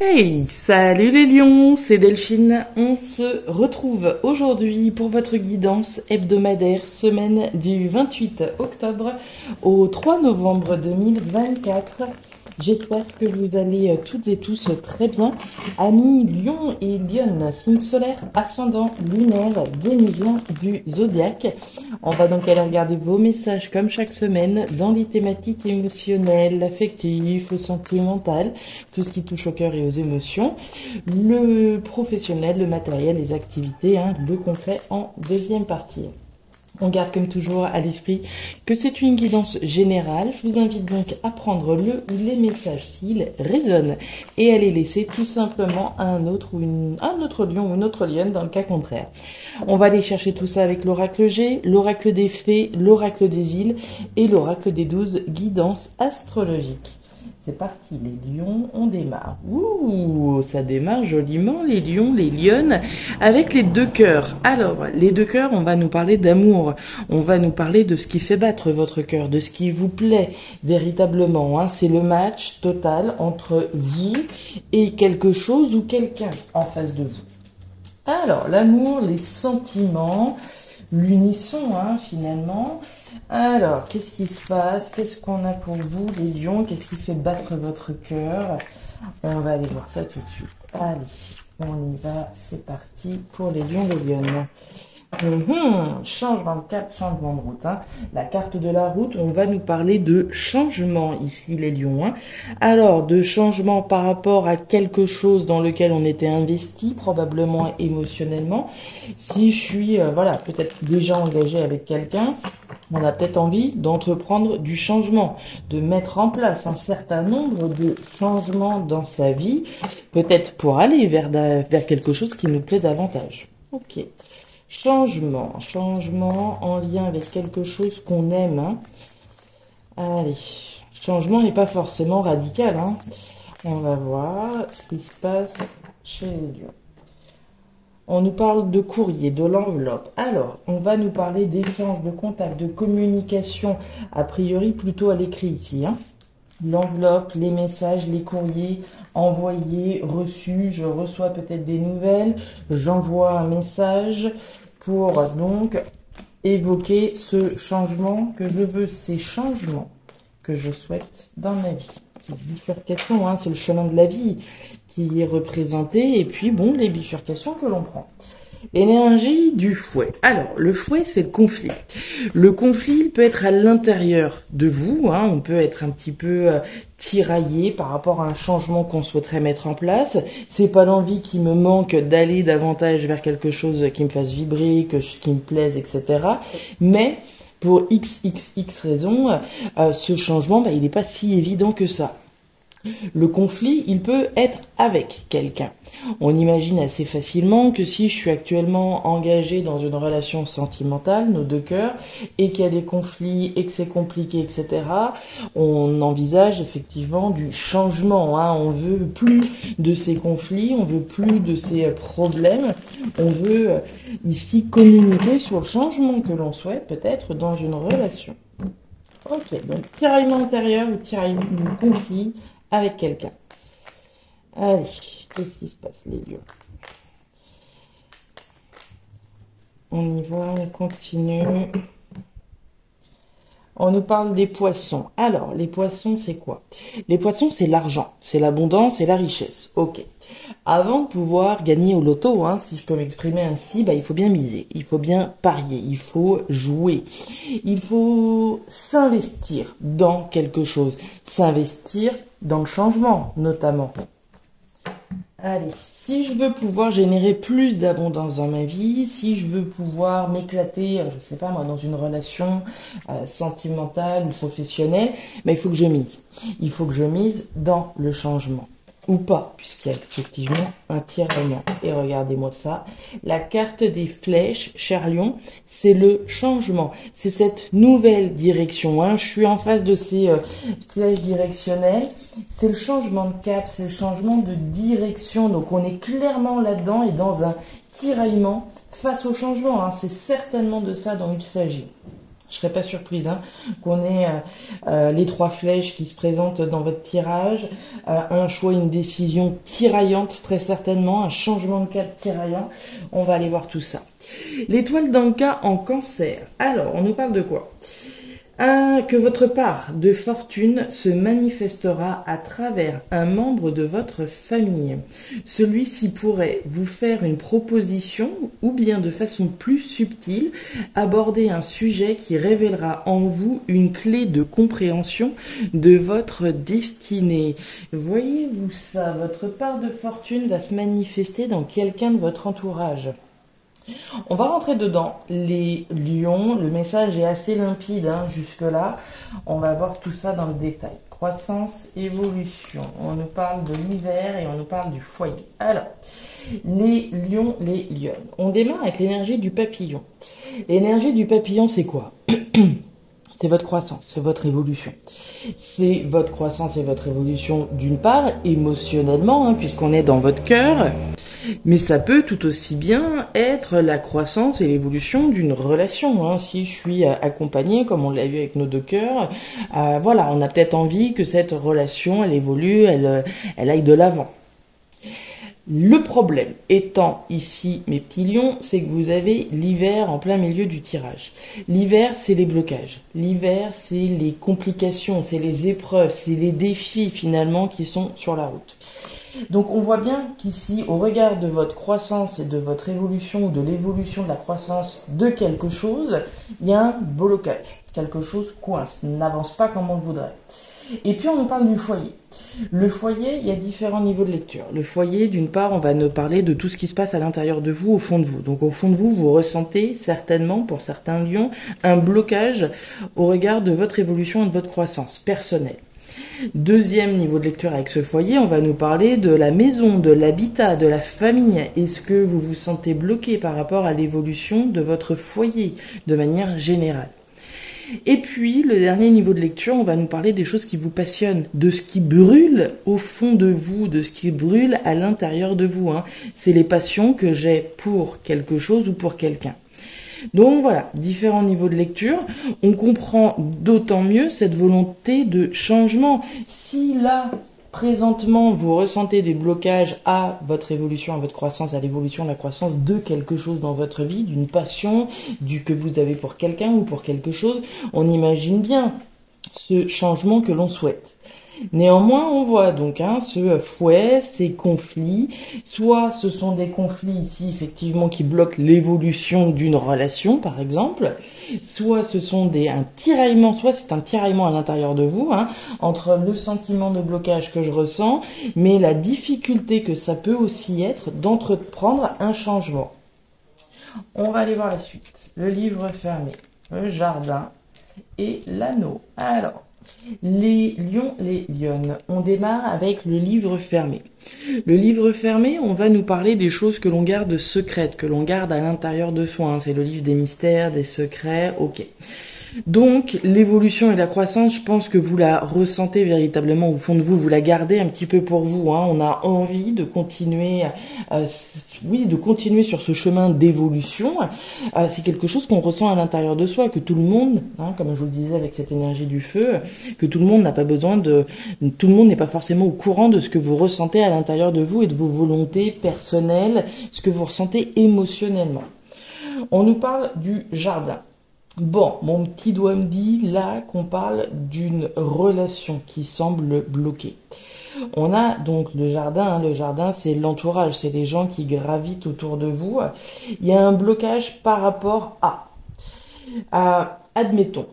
Hey, salut les lions, c'est Delphine. On se retrouve aujourd'hui pour votre guidance hebdomadaire semaine du 28 octobre au 3 novembre 2024. J'espère que vous allez toutes et tous très bien. Amis lion et lionne, signe solaire, ascendant lunaire, vénusien du zodiaque. On va donc aller regarder vos messages comme chaque semaine dans les thématiques émotionnelles, affectives, sentimentales, tout ce qui touche au cœur et aux émotions, le professionnel, le matériel, les activités, le concret en deuxième partie. On garde comme toujours à l'esprit que c'est une guidance générale. Je vous invite donc à prendre le ou les messages s'ils résonnent et à les laisser tout simplement à un autre lion ou une autre lionne dans le cas contraire. On va aller chercher tout ça avec l'oracle G, l'oracle des fées, l'oracle des îles et l'oracle des 12 guidances astrologiques. C'est parti, les lions, on démarre. Ouh, ça démarre joliment, les lions, les lionnes, avec les deux cœurs. Alors, les deux cœurs, on va nous parler d'amour. On va nous parler de ce qui fait battre votre cœur, de ce qui vous plaît véritablement. C'est le match total entre vous et quelque chose ou quelqu'un en face de vous. Alors, l'amour, les sentiments, l'unisson, finalement. Alors, qu'est-ce qui se passe? Qu'est-ce qu'on a pour vous, les lions? Qu'est-ce qui fait battre votre cœur? On va aller voir ça tout de suite. Allez, on y va. C'est parti pour les lions, les lionnes. Changement de cap, changement de route. La carte de la route, on va nous parler de changement ici, les lions. Alors, de changement par rapport à quelque chose dans lequel on était investi, probablement émotionnellement. Si je suis, peut-être déjà engagé avec quelqu'un, on a peut-être envie d'entreprendre du changement, de mettre en place un certain nombre de changements dans sa vie, peut-être pour aller vers quelque chose qui nous plaît davantage. Ok. Changement en lien avec quelque chose qu'on aime. Allez, changement n'est pas forcément radical. On va voir ce qui se passe chez les lions. On nous parle de courrier, de l'enveloppe. Alors, on va nous parler d'échange, de contact, de communication, a priori plutôt à l'écrit ici. L'enveloppe, les messages, les courriers envoyés, reçus, je reçois peut-être des nouvelles, j'envoie un message pour donc évoquer ce changement que je veux, ces changements que je souhaite dans ma vie. C'est une bifurcation, c'est le chemin de la vie qui est représenté et puis les bifurcations que l'on prend. L'énergie du fouet. Alors, le fouet, c'est le conflit. Le conflit, il peut être à l'intérieur de vous. On peut être un petit peu tiraillé par rapport à un changement qu'on souhaiterait mettre en place. C'est pas l'envie qui me manque d'aller davantage vers quelque chose qui me fasse vibrer, qui me plaise, etc. Mais pour XXX raisons, ce changement, il n'est pas si évident que ça. Le conflit, il peut être avec quelqu'un. On imagine assez facilement que si je suis actuellement engagée dans une relation sentimentale, nos deux cœurs, et qu'il y a des conflits et que c'est compliqué, etc., on envisage effectivement du changement. On veut plus de ces conflits, on veut plus de ces problèmes. On veut ici communiquer sur le changement que l'on souhaite peut-être dans une relation. Ok, donc tiraillement intérieur ou tiraillement conflit avec quelqu'un. Allez, qu'est-ce qui se passe, les lions? On y va, on continue. On nous parle des poissons. Alors, les poissons, c'est quoi? Les poissons, c'est l'argent, c'est l'abondance et la richesse. Ok. Avant de pouvoir gagner au loto, si je peux m'exprimer ainsi, il faut bien miser, il faut bien parier, il faut jouer, il faut s'investir dans quelque chose, s'investir dans le changement, notamment. Allez, si je veux pouvoir générer plus d'abondance dans ma vie, si je veux pouvoir m'éclater, je sais pas moi, dans une relation sentimentale ou professionnelle, il faut que je mise. Il faut que je mise dans le changement. Ou pas, puisqu'il y a effectivement un tiraillement. Et regardez-moi ça. La carte des flèches, cher lion, c'est le changement. C'est cette nouvelle direction. Je suis en face de ces flèches directionnelles. C'est le changement de cap, c'est le changement de direction. Donc on est clairement là-dedans et dans un tiraillement face au changement. C'est certainement de ça dont il s'agit. Je serais pas surprise qu'on ait les 3 flèches qui se présentent dans votre tirage, un choix, une décision tiraillante très certainement, un changement de cap tiraillant. On va aller voir tout ça. L'étoile d'Anka en Cancer. Alors, on nous parle de quoi? Que votre part de fortune se manifestera à travers un membre de votre famille. Celui-ci pourrait vous faire une proposition ou bien de façon plus subtile aborder un sujet qui révélera en vous une clé de compréhension de votre destinée. Voyez-vous ça? Votre part de fortune va se manifester dans quelqu'un de votre entourage. On va rentrer dedans, les lions, le message est assez limpide jusque-là. On va voir tout ça dans le détail. Croissance, évolution, on nous parle de l'hiver et on nous parle du foyer. Alors, les lions, les lionnes. On démarre avec l'énergie du papillon. L'énergie du papillon, c'est quoi? C'est votre croissance, c'est votre évolution. C'est votre croissance et votre évolution d'une part, émotionnellement, puisqu'on est dans votre cœur, mais ça peut tout aussi bien être la croissance et l'évolution d'une relation. Si je suis accompagnée, comme on l'a vu avec nos 2 cœurs, voilà, on a peut-être envie que cette relation, elle évolue, elle aille de l'avant. Le problème étant ici, mes petits lions, c'est que vous avez l'hiver en plein milieu du tirage. L'hiver, c'est les blocages. L'hiver, c'est les complications, c'est les épreuves, c'est les défis finalement qui sont sur la route. Donc on voit bien qu'ici, au regard de votre croissance et de votre évolution ou de l'évolution de la croissance de quelque chose, il y a un blocage. Quelque chose coince, n'avance pas comme on le voudrait. Et puis on nous parle du foyer. Le foyer, il y a différents niveaux de lecture. Le foyer, d'une part, on va nous parler de tout ce qui se passe à l'intérieur de vous, au fond de vous. Donc au fond de vous, vous ressentez certainement, pour certains lions, un blocage au regard de votre évolution et de votre croissance personnelle. Deuxième niveau de lecture avec ce foyer, on va nous parler de la maison, de l'habitat, de la famille. Est-ce que vous vous sentez bloqué par rapport à l'évolution de votre foyer de manière générale? Et puis, le dernier niveau de lecture, on va nous parler des choses qui vous passionnent, de ce qui brûle au fond de vous, de ce qui brûle à l'intérieur de vous. C'est les passions que j'ai pour quelque chose ou pour quelqu'un. Donc voilà, différents niveaux de lecture. On comprend d'autant mieux cette volonté de changement. Si là, présentement, vous ressentez des blocages à votre évolution, à votre croissance, à l'évolution, à la croissance de quelque chose dans votre vie, d'une passion, du que vous avez pour quelqu'un ou pour quelque chose, on imagine bien ce changement que l'on souhaite. Néanmoins, on voit donc ce fouet, ces conflits. Soit ce sont des conflits ici, effectivement, qui bloquent l'évolution d'une relation, par exemple. Soit ce sont un tiraillement, soit c'est un tiraillement à l'intérieur de vous, entre le sentiment de blocage que je ressens, mais la difficulté que ça peut aussi être d'entreprendre un changement. On va aller voir la suite. Le livre fermé, le jardin et l'anneau. Alors, les lions, les lionnes. On démarre avec le livre fermé. Le livre fermé, on va nous parler des choses que l'on garde secrètes, que l'on garde à l'intérieur de soi. C'est le livre des mystères, des secrets, ok. Donc, l'évolution et la croissance, je pense que vous la ressentez véritablement au fond de vous, vous la gardez un petit peu pour vous. On a envie de continuer, de continuer sur ce chemin d'évolution. C'est quelque chose qu'on ressent à l'intérieur de soi, que tout le monde, comme je vous le disais avec cette énergie du feu, que tout le monde n'a pas besoin tout le monde n'est pas forcément au courant de ce que vous ressentez à l'intérieur de vous et de vos volontés personnelles, ce que vous ressentez émotionnellement. On nous parle du jardin. Bon, mon petit doigt me dit là qu'on parle d'une relation qui semble bloquée. On a donc le jardin. Le jardin, c'est l'entourage, c'est les gens qui gravitent autour de vous. Il y a un blocage par rapport admettons,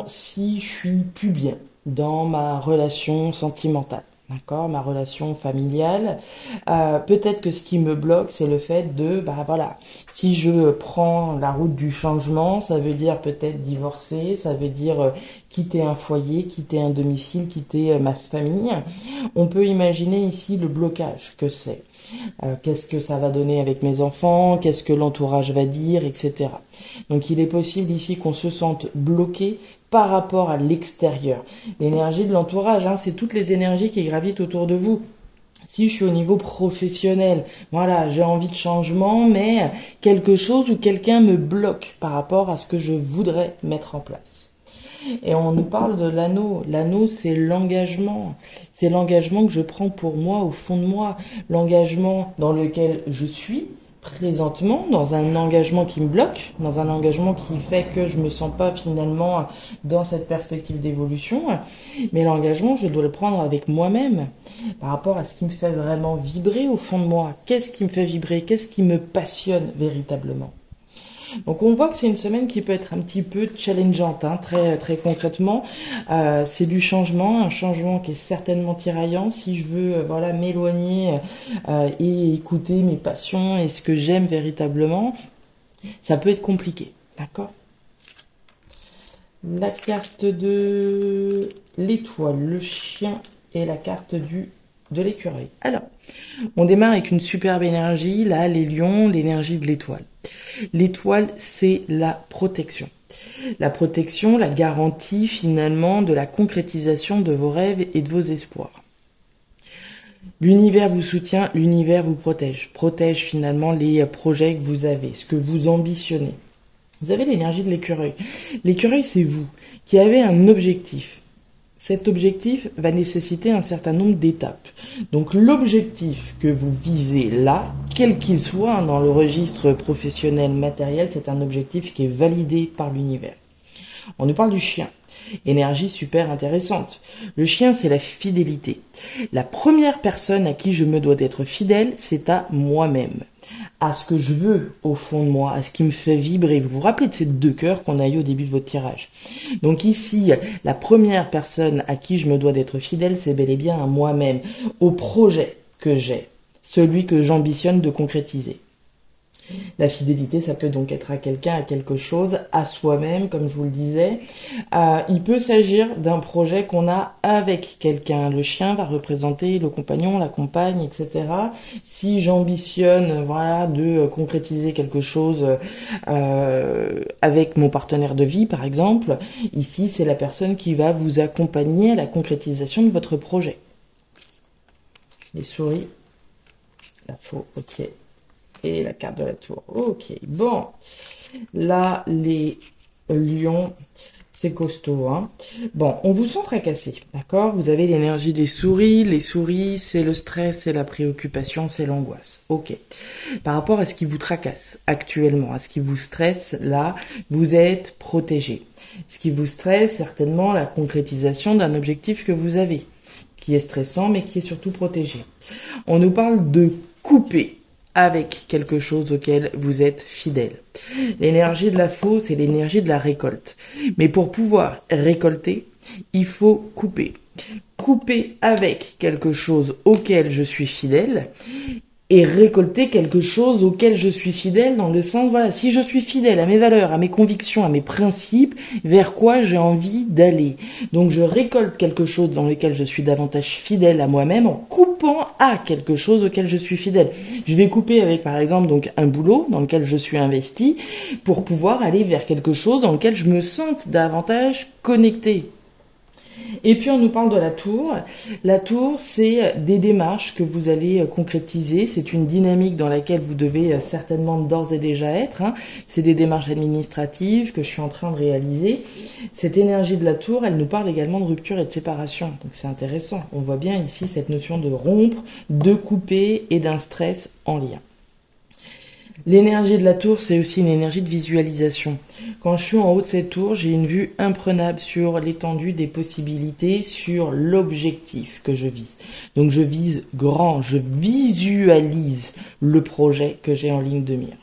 si je suis plus bien dans ma relation sentimentale. D'accord, ma relation familiale. Peut-être que ce qui me bloque, c'est le fait de, si je prends la route du changement, ça veut dire peut-être divorcer, ça veut dire quitter un foyer, quitter un domicile, quitter ma famille. On peut imaginer ici le blocage que c'est. Qu'est-ce que ça va donner avec mes enfants, qu'est-ce que l'entourage va dire, etc. Donc il est possible ici qu'on se sente bloqué par rapport à l'extérieur. L'énergie de l'entourage, c'est toutes les énergies qui gravitent autour de vous. Si je suis au niveau professionnel, voilà, j'ai envie de changement, mais quelque chose ou quelqu'un me bloque par rapport à ce que je voudrais mettre en place. Et on nous parle de l'anneau. L'anneau, c'est l'engagement. C'est l'engagement que je prends pour moi, au fond de moi. L'engagement dans lequel je suis présentement, dans un engagement qui me bloque, dans un engagement qui fait que je me sens pas finalement dans cette perspective d'évolution. Mais l'engagement, je dois le prendre avec moi-même, par rapport à ce qui me fait vraiment vibrer au fond de moi. Qu'est-ce qui me fait vibrer? Qu'est-ce qui me passionne véritablement? Donc on voit que c'est une semaine qui peut être un petit peu challengeante, hein, très concrètement. C'est du changement, un changement qui est certainement tiraillant. Si je veux voilà m'éloigner et écouter mes passions et ce que j'aime véritablement, ça peut être compliqué, d'accord? La carte de l'étoile, le chien et la carte de l'écureuil. Alors, on démarre avec une superbe énergie, là, les lions, l'énergie de l'étoile. L'étoile, c'est la protection. La protection, la garantie finalement de la concrétisation de vos rêves et de vos espoirs. L'univers vous soutient, l'univers vous protège finalement les projets que vous avez, ce que vous ambitionnez. Vous avez l'énergie de l'écureuil. L'écureuil, c'est vous qui avez un objectif. Cet objectif va nécessiter un certain nombre d'étapes. Donc l'objectif que vous visez là, quel qu'il soit dans le registre professionnel, matériel, c'est un objectif qui est validé par l'univers. On nous parle du chien. Énergie super intéressante. Le chien, c'est la fidélité. La première personne à qui je me dois d'être fidèle, c'est à moi-même. À ce que je veux au fond de moi, à ce qui me fait vibrer. Vous vous rappelez de ces deux cœurs qu'on a eu au début de votre tirage. Donc ici, la première personne à qui je me dois d'être fidèle, c'est bel et bien à moi-même, au projet que j'ai, celui que j'ambitionne de concrétiser. La fidélité, ça peut donc être à quelqu'un, à quelque chose, à soi-même, comme je vous le disais. Il peut s'agir d'un projet qu'on a avec quelqu'un. Le chien va représenter le compagnon, la compagne, etc. Si j'ambitionne, voilà, de concrétiser quelque chose avec mon partenaire de vie, par exemple, ici, c'est la personne qui va vous accompagner à la concrétisation de votre projet. Les souris, la faux, ok. Et la carte de la tour. Ok, bon. Là, les lions, c'est costaud, hein. Bon, on vous sent tracassé, d'accord? Vous avez l'énergie des souris. Les souris, c'est le stress, c'est la préoccupation, c'est l'angoisse. Ok. Par rapport à ce qui vous tracasse actuellement, à ce qui vous stresse, là, vous êtes protégé. Ce qui vous stresse, certainement, la concrétisation d'un objectif que vous avez, qui est stressant, mais qui est surtout protégé. On nous parle de couper avec quelque chose auquel vous êtes fidèle. L'énergie de la faux, c'est l'énergie de la récolte. Mais pour pouvoir récolter, il faut couper. Couper avec quelque chose auquel je suis fidèle et récolter quelque chose auquel je suis fidèle dans le sens, voilà, si je suis fidèle à mes valeurs, à mes convictions, à mes principes, vers quoi j'ai envie d'aller. Donc je récolte quelque chose dans lequel je suis davantage fidèle à moi-même en coupant à quelque chose auquel je suis fidèle. Je vais couper avec, par exemple, donc un boulot dans lequel je suis investi pour pouvoir aller vers quelque chose dans lequel je me sente davantage connecté. Et puis on nous parle de la tour. La tour, c'est des démarches que vous allez concrétiser. C'est une dynamique dans laquelle vous devez certainement d'ores et déjà être, hein. C'est des démarches administratives que je suis en train de réaliser. Cette énergie de la tour, elle nous parle également de rupture et de séparation. Donc c'est intéressant. On voit bien ici cette notion de rompre, de couper et d'un stress en lien. L'énergie de la tour, c'est aussi une énergie de visualisation. Quand je suis en haut de cette tour, j'ai une vue imprenable sur l'étendue des possibilités, sur l'objectif que je vise. Donc je vise grand, je visualise le projet que j'ai en ligne de mire.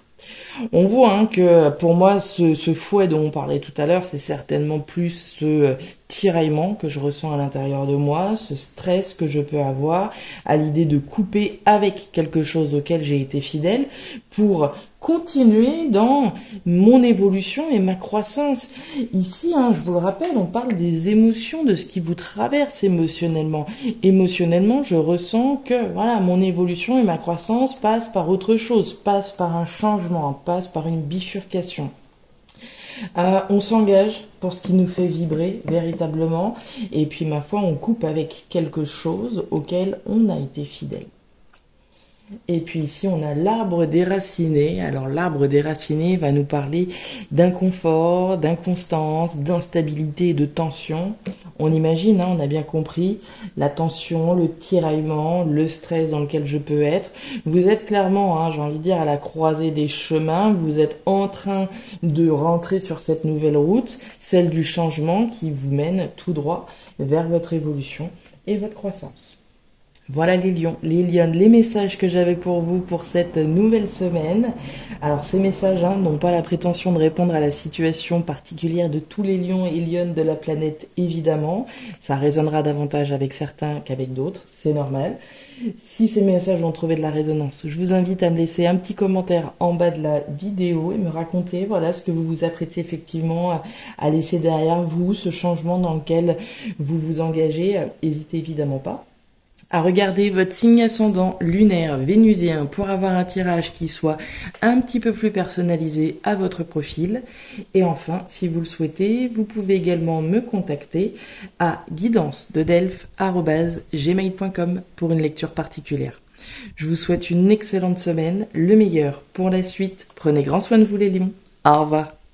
On voit que pour moi, ce fouet dont on parlait tout à l'heure, c'est certainement plus ce tiraillement que je ressens à l'intérieur de moi, ce stress que je peux avoir à l'idée de couper avec quelque chose auquel j'ai été fidèle pour continuer dans mon évolution et ma croissance. Ici, je vous le rappelle, on parle des émotions, de ce qui vous traverse émotionnellement. Émotionnellement, je ressens que voilà, mon évolution et ma croissance passent par autre chose, passent par un changement, passent par une bifurcation. On s'engage pour ce qui nous fait vibrer véritablement et puis ma foi on coupe avec quelque chose auquel on a été fidèle. Et puis ici, on a l'arbre déraciné. Alors l'arbre déraciné va nous parler d'inconfort, d'inconstance, d'instabilité et de tension. On imagine, hein, on a bien compris, la tension, le tiraillement, le stress dans lequel je peux être. Vous êtes clairement, hein, j'ai envie de dire, à la croisée des chemins. Vous êtes en train de rentrer sur cette nouvelle route, celle du changement qui vous mène tout droit vers votre évolution et votre croissance. Voilà les lions, les lionnes, les messages que j'avais pour vous pour cette nouvelle semaine. Alors ces messages n'ont pas la prétention de répondre à la situation particulière de tous les lions et lionnes de la planète, évidemment. Ça résonnera davantage avec certains qu'avec d'autres, c'est normal. Si ces messages ont trouvé de la résonance, je vous invite à me laisser un petit commentaire en bas de la vidéo et me raconter voilà ce que vous vous apprêtez effectivement à laisser derrière vous, ce changement dans lequel vous vous engagez. N'hésitez évidemment pas à regarder votre signe ascendant lunaire vénusien pour avoir un tirage qui soit un petit peu plus personnalisé à votre profil. Et enfin, si vous le souhaitez, vous pouvez également me contacter à guidancededelphes@gmail.com pour une lecture particulière. Je vous souhaite une excellente semaine, le meilleur pour la suite. Prenez grand soin de vous les lions. Au revoir.